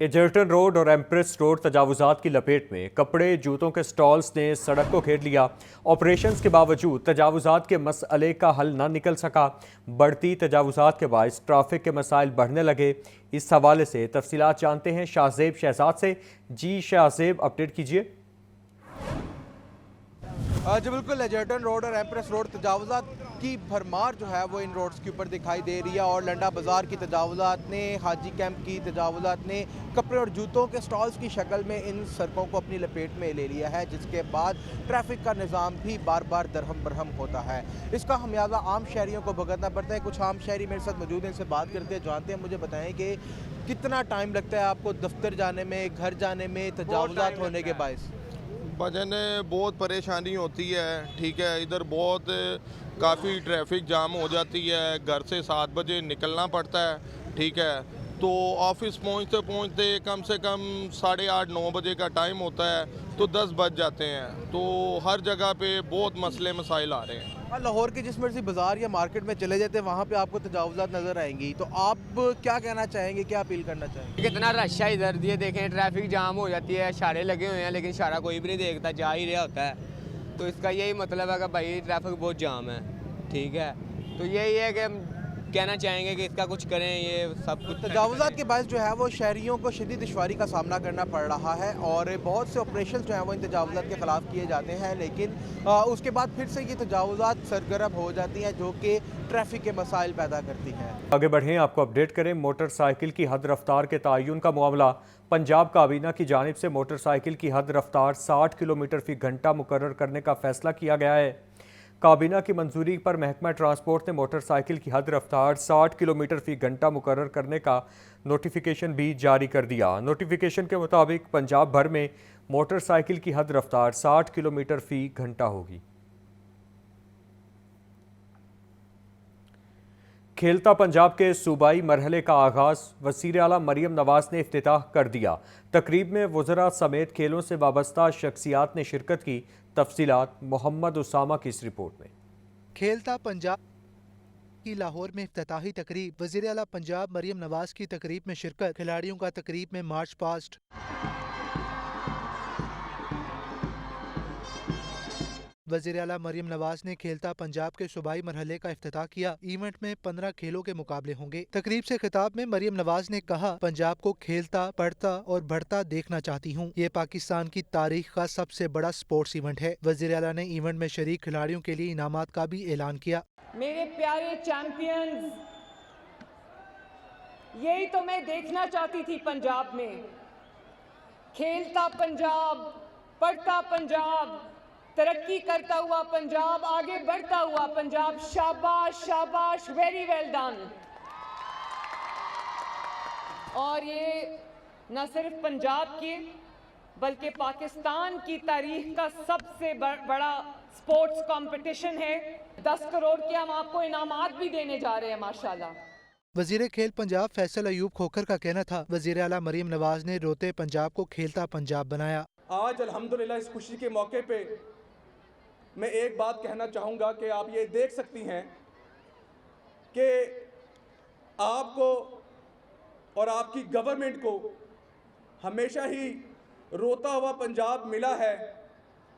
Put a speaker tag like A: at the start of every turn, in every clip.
A: Egerton road और empress road तजावुजात की लपेट में कपड़े जूतों के स्टॉल्स ने सड़क को घेर लिया। ऑपरेशंस के बावजूद तजावुजात के मसले का हल न निकल सका। बढ़ती तजावुजात के बायस ट्रैफिक के मसाइल बढ़ने लगे। इस हवाले से तफसीलात जानते हैं शाहजेब शहजाद से। जी शाहजेब, अपडेट कीजिए।
B: जी बिल्कुल, एजर्टन रोड और एम्प्रेस रोड तजावुजात की भरमार जो है वो इन रोड्स के ऊपर दिखाई दे रही है। और लंडा बाज़ार की तजावुजात ने, हाजी कैंप की तजावुजात ने कपड़े और जूतों के स्टॉल्स की शक्ल में इन सड़कों को अपनी लपेट में ले लिया है, जिसके बाद ट्रैफिक का निज़ाम भी बार बार दरहम बरहम होता है। इसका खमियाजा आम शहरियों को भुगतना पड़ता है। कुछ आम शहरी मेरे साथ मौजूद हैं, इनसे बात करते हैं, जानते हैं। मुझे बताएं कि कितना टाइम लगता है आपको दफ्तर जाने में, घर जाने में तजावुजात होने के बायस?
C: भजन बहुत परेशानी होती है, ठीक है। इधर बहुत काफ़ी ट्रैफिक जाम हो जाती है। घर से 7 बजे निकलना पड़ता है, ठीक है। तो ऑफिस पहुंचते पहुंचते कम से कम 8:30-9 बजे का टाइम होता है, तो 10 बज जाते हैं। तो हर जगह पे बहुत मसले मसाइल आ रहे हैं।
B: लाहौर के जिस मर्जी बाजार या मार्केट में चले जाते हैं, वहाँ पे आपको तजावुजात नजर आएंगी। तो आप क्या कहना चाहेंगे, क्या अपील करना चाहेंगे?
D: कितना रश है इधर, ये देखें ट्रैफिक जाम हो जाती है, इशारे लगे हुए हैं लेकिन इशारा कोई भी नहीं देखता, जा ही रहा होता है। तो इसका यही मतलब है कि भाई ट्रैफिक बहुत जाम है, ठीक है। तो यही है कि हम कहना चाहेंगे कि इसका कुछ करें, ये सब कुछ।
B: तजावुजात के बायस जो है वो शहरियों को शदीद दुश्वारी का सामना करना पड़ रहा है और बहुत से ऑपरेशन जो हैं वो इन तजावुजात के ख़िलाफ़ किए जाते हैं, लेकिन उसके बाद फिर से ये तजावुजात सरगर्म हो जाती हैं, जो कि ट्रैफिक के मसाइल पैदा करती हैं।
A: आगे बढ़ें, आपको अपडेट करें। मोटरसाइकिल की हद रफ्तार के तयन का मामला। पंजाब काबीना की जानिब से मोटरसाइकिल की हद रफ्तार 60 किलोमीटर फी घंटा मुकर्रर करने का फैसला किया गया है। काबीना की मंजूरी पर महकमा ट्रांसपोर्ट ने मोटरसाइकिल की हद रफ्तार 60 किलोमीटर फी घंटा मुकर्रर करने का नोटिफिकेशन भी जारी कर दिया। नोटिफिकेशन के मुताबिक पंजाब भर में मोटरसाइकिल की हद रफ्तार 60 किलोमीटर फी घंटा होगी। खेलता पंजाब के सूबाई मरहले का आगाज वज़ीर आला मरियम नवाज ने इफ्तिताह कर दिया। तकरीब में वज़रा समेत खेलों से वाबस्ता शख्सियात ने शिरकत की। तफसीलात मोहम्मद उसामा की इस रिपोर्ट में।
E: खेलता पंजाब की लाहौर में इफ्तिताही तकरीब, वज़ीर आला पंजाब मरियम नवाज की तकरीब में शिरकत, खिलाड़ियों का तकरीब में मार्च पास्ट। वज़ीर आला मरियम नवाज ने खेलता पंजाब के सूबाई मरहले का इफ्तिताह किया। इवेंट में 15 खेलों के मुकाबले होंगे। तकरीब से खिताब में मरियम नवाज ने कहा, पंजाब को खेलता, पढ़ता और बढ़ता देखना चाहती हूँ। ये पाकिस्तान की तारीख का सबसे बड़ा स्पोर्ट्स इवेंट है। वज़ीर आला ने इवेंट में शरीक खिलाड़ियों के लिए इनामात का भी ऐलान किया।
F: मेरे प्यारे चैंपियंस, यही तो मैं देखना चाहती थी पंजाब में। खेलता पंजाब, पढ़ता पंजाब, तरक्की करता हुआ पंजाब, आगे बढ़ता हुआ पंजाब। शाबाश शाबाश, वेरी वेल डन। और ये न सिर्फ पंजाब की बल्कि पाकिस्तान की तारीख का सबसे बड़ा स्पोर्ट्स कंपटीशन है। 10 करोड़ के हम आपको इनामात भी देने जा रहे हैं माशाल्लाह।
E: वजीर खेल पंजाब फैसल अयूब खोखर का कहना था, वजीर आला मरियम नवाज ने रोते पंजाब को खेलता पंजाब बनाया।
G: आज अल्हम्दुलिल्लाह इस खुशी के मौके पे मैं एक बात कहना चाहूँगा कि आप ये देख सकती हैं कि आपको और आपकी गवर्नमेंट को हमेशा ही रोता हुआ पंजाब मिला है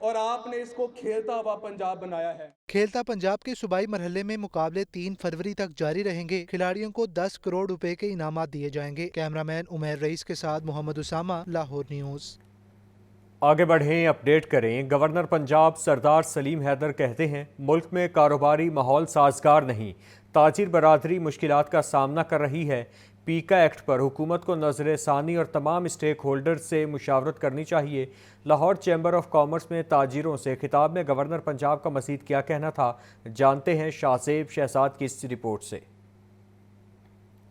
G: और आपने इसको खेलता हुआ पंजाब बनाया है।
E: खेलता पंजाब के सूबाई मरहले में मुकाबले 3 फरवरी तक जारी रहेंगे। खिलाड़ियों को 10 करोड़ रुपए के इनामात दिए जाएंगे। कैमरामैन उमैर रईस के साथ मोहम्मद उसामा, लाहौर न्यूज़।
A: आगे बढ़ें, अपडेट करें। गवर्नर पंजाब सरदार सलीम हैदर कहते हैं, मुल्क में कारोबारी माहौल साजगार नहीं, ताजिर बरादरी मुश्किलात का सामना कर रही है। पीका एक्ट पर हुकूमत को नजर सानी और तमाम स्टेक होल्डर्स से मुशावरत करनी चाहिए। लाहौर चैम्बर ऑफ कॉमर्स में ताजिरों से खिताब में गवर्नर पंजाब का मज़ीद क्या कहना था, जानते हैं शाहजेब शहजाद की इस रिपोर्ट से।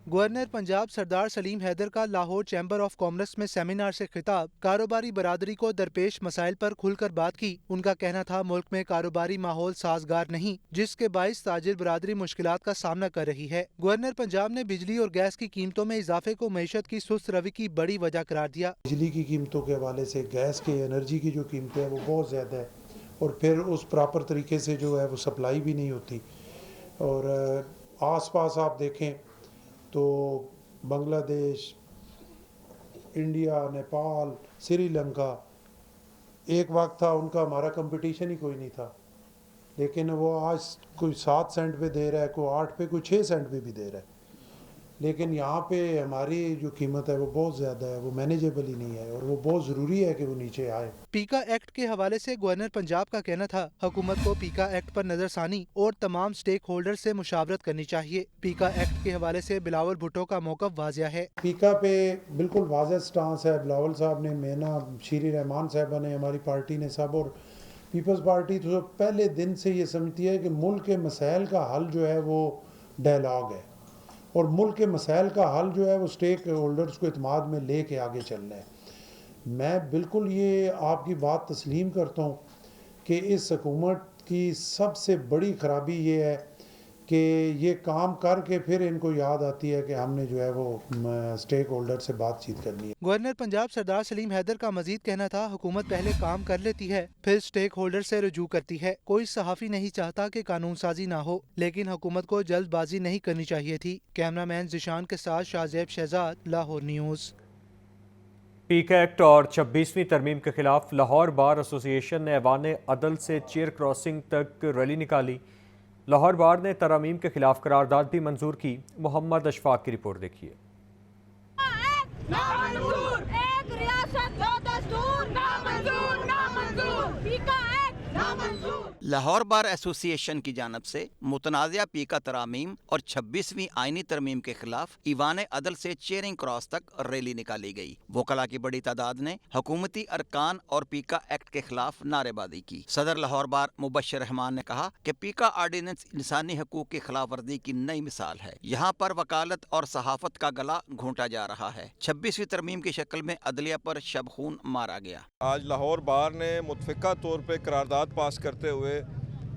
E: गवर्नर पंजाब सरदार सलीम हैदर का लाहौर चैम्बर ऑफ कॉमर्स में सेमिनार से खिताब, कारोबारी बरादरी को दरपेश मसाइल पर खुलकर बात की। उनका कहना था, मुल्क में कारोबारी माहौल साजगार नहीं, जिसके बाइस ताजिर बरादरी मुश्किलात का सामना कर रही है। गवर्नर पंजाब ने बिजली और गैस की कीमतों में इजाफे को मईशत की सुस्त रवि की बड़ी वजह करार दिया।
H: बिजली की कीमतों के हवाले से गैस की, एनर्जी की जो कीमतें हैं वो बहुत ज़्यादा है और फिर उस प्रॉपर तरीके से जो है वो सप्लाई भी नहीं होती। और आस पास आप देखें तो बांग्लादेश, इंडिया, नेपाल, श्रीलंका, एक वक्त था उनका हमारा कंपटीशन ही कोई नहीं था, लेकिन वो आज कोई 7 सेंट पे दे रहा है, कोई 8 पे, कोई 6 सेंट पे भी दे रहा है। लेकिन यहाँ पे हमारी जो कीमत है वो बहुत ज़्यादा है, वो मैनेजेबल ही नहीं है और वो बहुत ज़रूरी है कि वो नीचे आए।
E: पीका एक्ट के हवाले से गवर्नर पंजाब का कहना था, हुकूमत को पीका एक्ट पर नजरसानी और तमाम स्टेक होल्डर से मुशावरत करनी चाहिए। पीका एक्ट के हवाले से बिलावल भुट्टो का मौक़िफ़ वाज़िया है।
H: पीका पे बिल्कुल वाज़ेह स्टांस है बिलावल साहब ने, मेना शीरी रहमान साहबा ने, हमारी पार्टी ने सब, और पीपल्स पार्टी तो पहले दिन से ये समझती है कि मुल्क के मसाइल का हल जो है वो डायलॉग है, और मुल्क के मसाइल का हल जो है वो स्टेक होल्डर्स को इत्मीनान में ले के आगे चलना है। मैं बिल्कुल ये आपकी बात तस्लीम करता हूँ कि इस हुकूमत की सबसे बड़ी ख़राबी ये है कि ये काम करके फिर इनको याद आती है कि हमने जो है वो स्टेक होल्डर से बातचीत करनी है।
E: गवर्नर पंजाब सरदार सलीम हैदर का मजीद कहना था, हुकूमत पहले काम कर लेती है फिर स्टेक होल्डर से रुजू करती है। कोई सहाफ़ी नहीं चाहता कि कानून साजी ना हो, लेकिन हुकूमत को जल्दबाजी नहीं करनी चाहिए थी। कैमरामैन जिशान के साथ शाहजेब शहजाद, लाहौर न्यूज़।
A: पीका एक्ट और 26वीं तरमीम के खिलाफ लाहौर बार एसोसिएशन ने ऐवान अदल से चेयर क्रॉसिंग तक रैली निकाली। लाहौर बार ने तरमीम के खिलाफ करारदाद भी मंजूर की। मोहम्मद अशफाक की रिपोर्ट देखिए।
I: लाहौर बार एसोसिएशन की जानब से मुतनाज़ा पीका तरामीम और 26वीं आइनी तरमीम के खिलाफ ईवान अदल से चेयरिंग क्रॉस तक रैली निकाली गई। वकला की बड़ी तादाद ने हुकूमती अरकान और पीका एक्ट के खिलाफ नारेबाजी की। सदर लाहौर बार मुबश्शिर रहमान ने कहा कि पीका आर्डिनेंस इंसानी हकूक की खिलाफ वर्जी की नई मिसाल है। यहाँ पर वकालत और सहाफत का गला घोंटा जा रहा है। 26वीं तरमीम की शक्ल में अदलिया पर शबखून मारा गया।
C: आज लाहौर बार ने मुतफ़िका तौर पर करारदाद पास करते हुए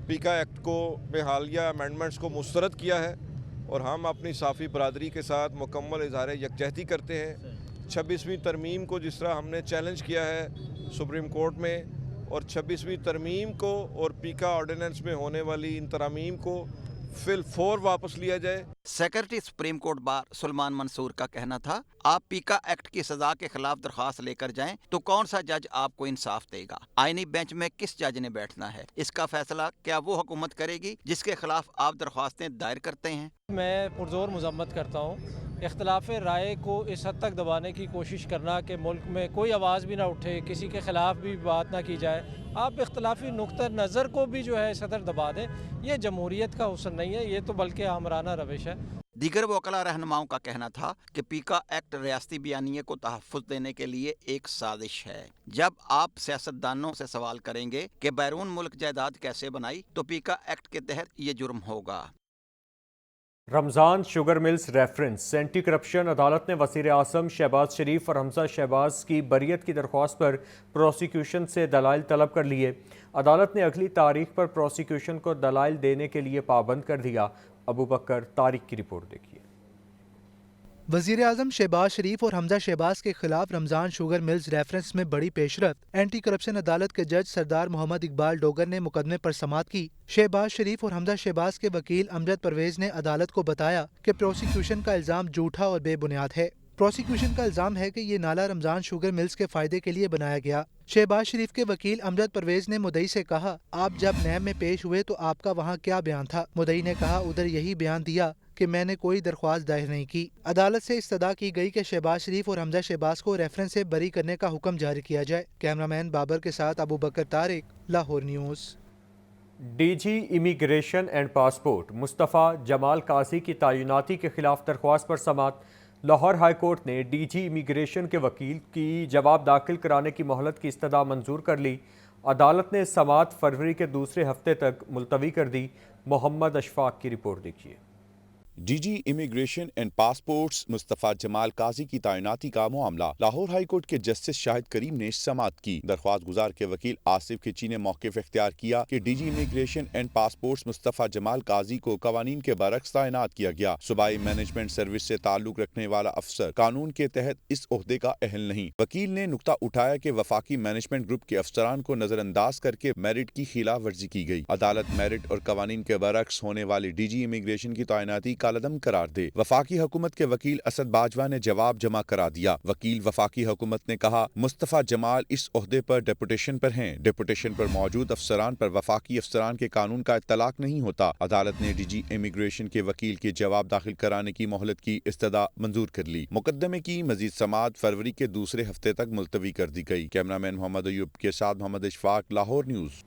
C: पीका एक्ट को में हालिया अमेंडमेंट्स को मुस्तरद किया है, और हम अपनी साफ़ी बरादरी के साथ मुकम्मल इज़हार यकजहती करते हैं। 26वीं तरमीम को जिस तरह हमने चैलेंज किया है सुप्रीम कोर्ट में, और 26वीं तरमीम को और पीका ऑर्डिनेंस में होने वाली इन तरामीम को फिल 4 वापस लिया जाए।
I: Secretary supreme court bar Suleman Mansoor का कहना था, आप पीका एक्ट की सजा के खिलाफ दरख्वास्त लेकर जाएं तो कौन सा जज आपको इंसाफ देगा? आईनी बेंच में किस जज ने बैठना है? इसका फैसला क्या वो हुकूमत करेगी जिसके खिलाफ आप दरख्वास्तें दायर करते हैं?
J: मैं पुरजोर मजम्मत करता हूँ इख्तलाफ राय को इस हद तक दबाने की कोशिश करना कि मुल्क में कोई आवाज़ भी ना उठे, किसी के ख़िलाफ़ भी बात ना की जाए। आप इख्तलाफी नुक्ता नज़र को भी जो है सदर दबा दें, ये जमहूरियत का हुस्न नहीं है, ये तो बल्कि आमराना रविश है।
I: दीगर वकला रहनुमाओं का कहना था कि पीका एक्ट रियासती बयानिए को तहफ़्फ़ुज़ देने के लिए एक साजिश है। जब आप सियासतदानों से सवाल करेंगे कि बैरून मुल्क जायदाद कैसे बनाई, तो पीका एक्ट के तहत ये जुर्म होगा।
A: Ramzan sugar mills reference anti corruption अदालत ने वज़ीर आज़म शहबाज शरीफ और हमजा शहबाज की बरियत की दरख्वास्त पर प्रोसिक्यूशन से दलाइल तलब कर लिए। अदालत ने अगली तारीख पर प्रोसिक्यूशन को दलाइल देने के लिए पाबंद कर दिया। अबू बकर तारिक की रिपोर्ट देखिए।
E: वज़ीर आज़म शहबाज शरीफ और हमजा शहबाज के खिलाफ रमज़ान शुगर मिल्स रेफरेंस में बड़ी पेशरफ। एंटी करप्शन अदालत के जज सरदार मोहम्मद इकबाल डोगर ने मुकदमे पर समाअत की। शहबाज शरीफ और हमजा शहबाज के वकील अमजद परवेज ने अदालत को बताया कि प्रोसिक्यूशन का इल्ज़ाम झूठा और बेबुनियाद है। प्रोसिक्यूशन का इल्ज़ाम है कि ये नाला रमज़ान शुगर मिल्स के फायदे के लिए बनाया गया। शहबाज शरीफ के वकील अमजद परवेज ने मुदई से कहा, आप जब नैब में पेश हुए तो आपका वहाँ क्या बयान था? मुदई ने कहा, उधर यही बयान दिया कि मैंने कोई दरख्वास्त दायर नहीं की। अदालत से इस्तदा की गई कि शहबाज शरीफ और हमजा शहबाज को रेफरेंस से बरी करने का हुक्म जारी किया जाए। कैमरामैन बाबर के साथ Abu Bakar Tariq, Lahore news.
A: DG immigration and passport Mustafa Jamal Kazi की तैनाती के खिलाफ दरख्वास्त पर समाअत। लाहौर हाई कोर्ट ने डीजी इमिग्रेशन के वकील की जवाब दाखिल कराने की मोहलत की इस्तदा मंजूर कर ली। अदालत ने समाअत फरवरी के दूसरे हफ्ते तक मुलतवी कर दी। मोहम्मद अशफाक की रिपोर्ट देखिए।
K: DG immigration and passports Mustafa Jamal Kazi की तैनाती का मामला लाहौर हाई कोर्ट के जस्टिस शाहिद करीम ने समाअत की। दरख्वास्त गुजार के वकील आसिफ खिची ने मौक़िफ़ इख्तियार किया कि DG immigration and passports Mustafa Jamal Kazi को कवानीन के बरक्स तैनात किया गया। सूबाई मैनेजमेंट सर्विस से ताल्लुक रखने वाला अफसर कानून के तहत इस ओहदे का अहल नहीं। वकील ने नुक्ता उठाया कि वफाकी मैनेजमेंट ग्रुप के अफसरान को नजरअंदाज करके मेरिट की खिलाफ वर्जी की गई। अदालत मेरिट और कवानीन के बरक्स होने वाली डीजी इमिग्रेशन की तैनाती कालदम करार दे। वफाकी हुकूमत के वकील असद बाजवा ने जवाब जमा करा दिया। वकील वफाकी हुकूमत ने कहा, मुस्तफ़ा जमाल इस ओहदे पर डेपुटेशन पर हैं। डेपुटेशन पर मौजूद अफसरान पर वफाकी अफसरान के कानून का इत्तलाक नहीं होता। अदालत ने डीजी इमिग्रेशन के वकील के जवाब दाखिल कराने की मोहलत की इस्तदा मंजूर कर ली। मुकदमे की मजीद समाअत फरवरी के दूसरे हफ्ते तक मुलतवी कर दी गई। कैमरामैन मोहम्मद अयूब के साथ मोहम्मद इशफाक, लाहौर न्यूज़।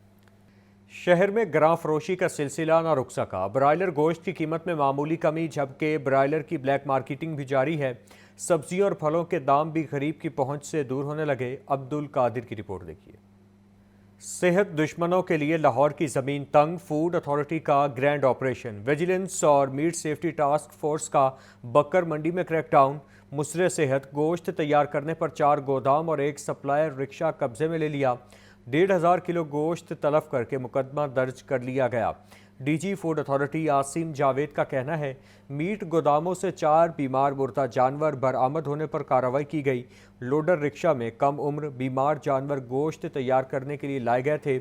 A: शहर में ग्रां फरोशी का सिलसिला ना रुक सका। ब्रायलर गोश्त की कीमत में मामूली कमी, जबकि ब्रायलर की ब्लैक मार्केटिंग भी जारी है। सब्जियों और फलों के दाम भी गरीब की पहुंच से दूर होने लगे। अब्दुल कादिर की रिपोर्ट देखिए। सेहत दुश्मनों के लिए लाहौर की ज़मीन तंग, फूड अथॉरिटी का ग्रैंड ऑपरेशन, विजिलेंस और मीट सेफ्टी टास्क फोर्स का बकर मंडी में क्रैकडाउन। मुसरे सेहत गोश्त तैयार करने पर 4 गोदाम और 1 सप्लायर रिक्शा कब्जे में ले लिया। 1,500 किलो गोश्त तलब करके मुकदमा दर्ज कर लिया गया। DG food authority Asim Javed का कहना है, मीट गोदामों से 4 बीमार मुर्दा जानवर बरामद होने पर कार्रवाई की गई। लोडर रिक्शा में कम उम्र बीमार जानवर गोश्त तैयार करने के लिए लाए गए थे।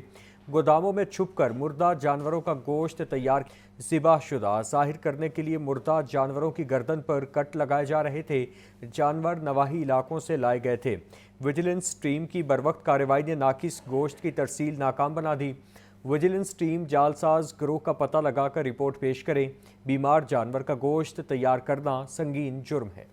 A: गोदामों में छुपकर मुर्दा जानवरों का गोश्त तैयार ज़िबाशुदा ज़ाहिर करने के लिए मुर्दा जानवरों की गर्दन पर कट लगाए जा रहे थे। जानवर नवाही इलाकों से लाए गए थे। विजिलेंस टीम की बरवक्त कार्रवाई ने नाकिस गोश्त की तरसील नाकाम बना दी। विजिलेंस टीम जालसाज गिरोह का पता लगाकर रिपोर्ट पेश करे। बीमार जानवर का गोश्त तैयार करना संगीन जुर्म है।